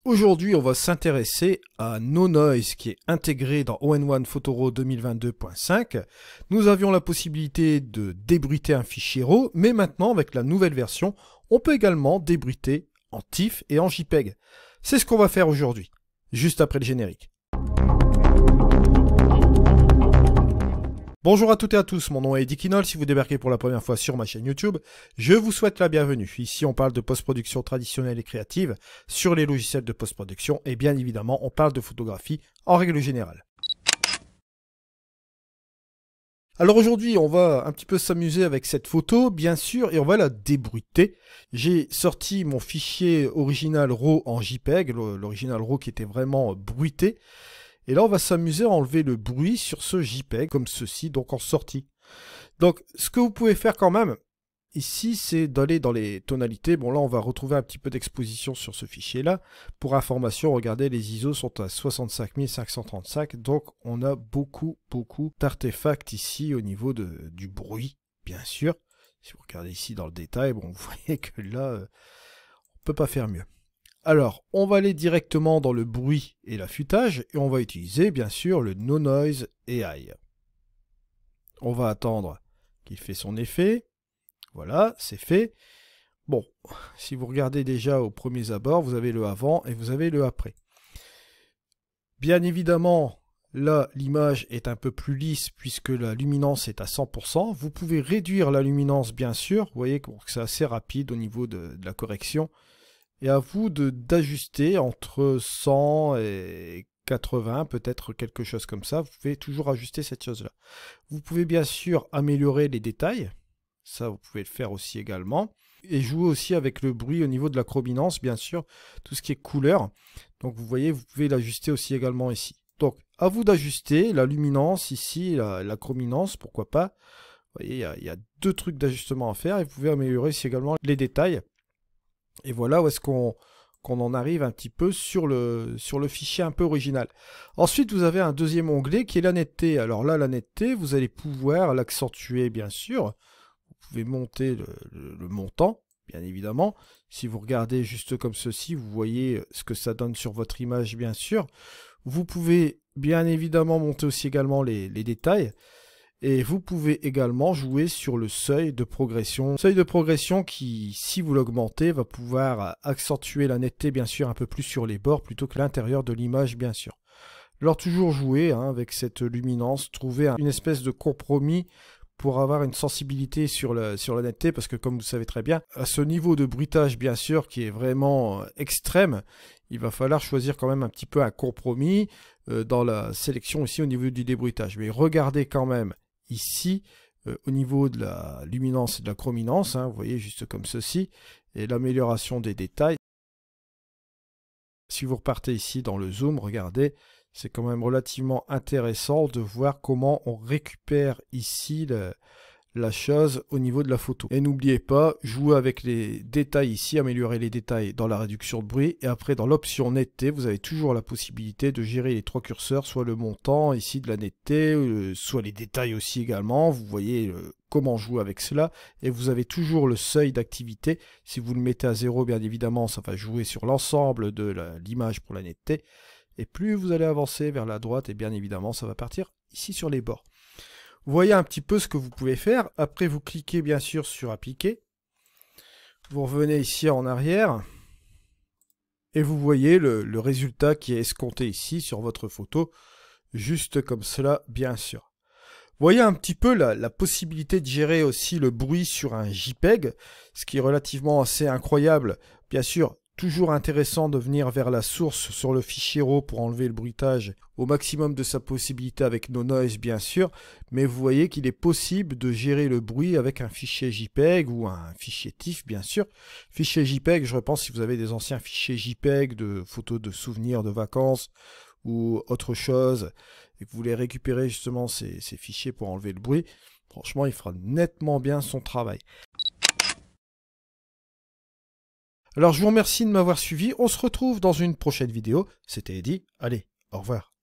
Aujourd'hui, on va s'intéresser à NoNoise qui est intégré dans All-in-One Photorow 2022.5. Nous avions la possibilité de débruiter un fichier RAW, mais maintenant, avec la nouvelle version, on peut également débruiter en TIFF et en JPEG. C'est ce qu'on va faire aujourd'hui, juste après le générique. Bonjour à toutes et à tous, mon nom est Eddie Kinol. Si vous débarquez pour la première fois sur ma chaîne YouTube, je vous souhaite la bienvenue. Ici, on parle de post-production traditionnelle et créative sur les logiciels de post-production et bien évidemment, on parle de photographie en règle générale. Alors aujourd'hui, on va un petit peu s'amuser avec cette photo, bien sûr, et on va la débruiter. J'ai sorti mon fichier original RAW en JPEG, l'original RAW qui était vraiment bruité. Et là, on va s'amuser à enlever le bruit sur ce JPEG, comme ceci, donc en sortie. Donc, ce que vous pouvez faire quand même, ici, c'est d'aller dans les tonalités. Bon, là, on va retrouver un petit peu d'exposition sur ce fichier-là. Pour information, regardez, les ISO sont à 65 535. Donc, on a beaucoup d'artefacts ici au niveau du bruit, bien sûr. Si vous regardez ici dans le détail, bon, vous voyez que là, on ne peut pas faire mieux. Alors, on va aller directement dans le bruit et l'affûtage et on va utiliser bien sûr le NoNoise AI. On va attendre qu'il fait son effet. Voilà, c'est fait. Bon, si vous regardez déjà aux premiers abords, vous avez le avant et vous avez le après. Bien évidemment, là, l'image est un peu plus lisse puisque la luminance est à 100%. Vous pouvez réduire la luminance bien sûr. Vous voyez que c'est assez rapide au niveau de la correction. Et à vous d'ajuster entre 100 et 80, peut-être quelque chose comme ça. Vous pouvez toujours ajuster cette chose-là. Vous pouvez bien sûr améliorer les détails. Ça, vous pouvez le faire aussi également. Et jouer aussi avec le bruit au niveau de la chrominance, bien sûr. Tout ce qui est couleur. Donc vous voyez, vous pouvez l'ajuster aussi également ici. Donc, à vous d'ajuster la luminance ici, la chrominance, pourquoi pas. Vous voyez, il y a deux trucs d'ajustement à faire. Et vous pouvez améliorer aussi également les détails. Et voilà où est-ce qu'on en arrive un petit peu sur le fichier un peu original. Ensuite, vous avez un deuxième onglet qui est la netteté. Alors là, la netteté, vous allez pouvoir l'accentuer, bien sûr. Vous pouvez monter le montant, bien évidemment. Si vous regardez juste comme ceci, vous voyez ce que ça donne sur votre image, bien sûr. Vous pouvez bien évidemment monter aussi également les détails. Et vous pouvez également jouer sur le seuil de progression. Seuil de progression qui, si vous l'augmentez, va pouvoir accentuer la netteté bien sûr un peu plus sur les bords plutôt que l'intérieur de l'image bien sûr. Alors toujours jouer avec cette luminance, trouver une espèce de compromis pour avoir une sensibilité sur la netteté parce que comme vous savez très bien, à ce niveau de bruitage bien sûr qui est vraiment extrême, il va falloir choisir quand même un petit peu un compromis dans la sélection ici au niveau du débruitage. Mais regardez quand même ici, au niveau de la luminance et de la chrominance, vous voyez juste comme ceci, et l'amélioration des détails. Si vous repartez ici dans le zoom, regardez, c'est quand même relativement intéressant de voir comment on récupère ici la chose au niveau de la photo. Et n'oubliez pas, jouer avec les détails ici, améliorer les détails dans la réduction de bruit. Et après, dans l'option netteté, vous avez toujours la possibilité de gérer les trois curseurs, soit le montant ici de la netteté, soit les détails aussi également. Vous voyez comment jouer avec cela. Et vous avez toujours le seuil d'activité. Si vous le mettez à 0, bien évidemment, ça va jouer sur l'ensemble de l'image pour la netteté. Et plus vous allez avancer vers la droite, et bien évidemment, ça va partir ici sur les bords. Vous voyez un petit peu ce que vous pouvez faire. Après, vous cliquez bien sûr sur appliquer. Vous revenez ici en arrière. Et vous voyez le résultat qui est escompté ici sur votre photo. Juste comme cela, bien sûr. Vous voyez un petit peu la possibilité de gérer aussi le bruit sur un JPEG. Ce qui est relativement assez incroyable. Bien sûr, toujours intéressant de venir vers la source sur le fichier RAW pour enlever le bruitage au maximum de sa possibilité avec NoNoise bien sûr, mais vous voyez qu'il est possible de gérer le bruit avec un fichier JPEG ou un fichier TIFF bien sûr. Fichier JPEG, je repense si vous avez des anciens fichiers JPEG de photos de souvenirs de vacances ou autre chose et que vous voulez récupérer justement ces fichiers pour enlever le bruit, franchement il fera nettement bien son travail. Alors je vous remercie de m'avoir suivi, on se retrouve dans une prochaine vidéo, c'était Eddie, allez, au revoir.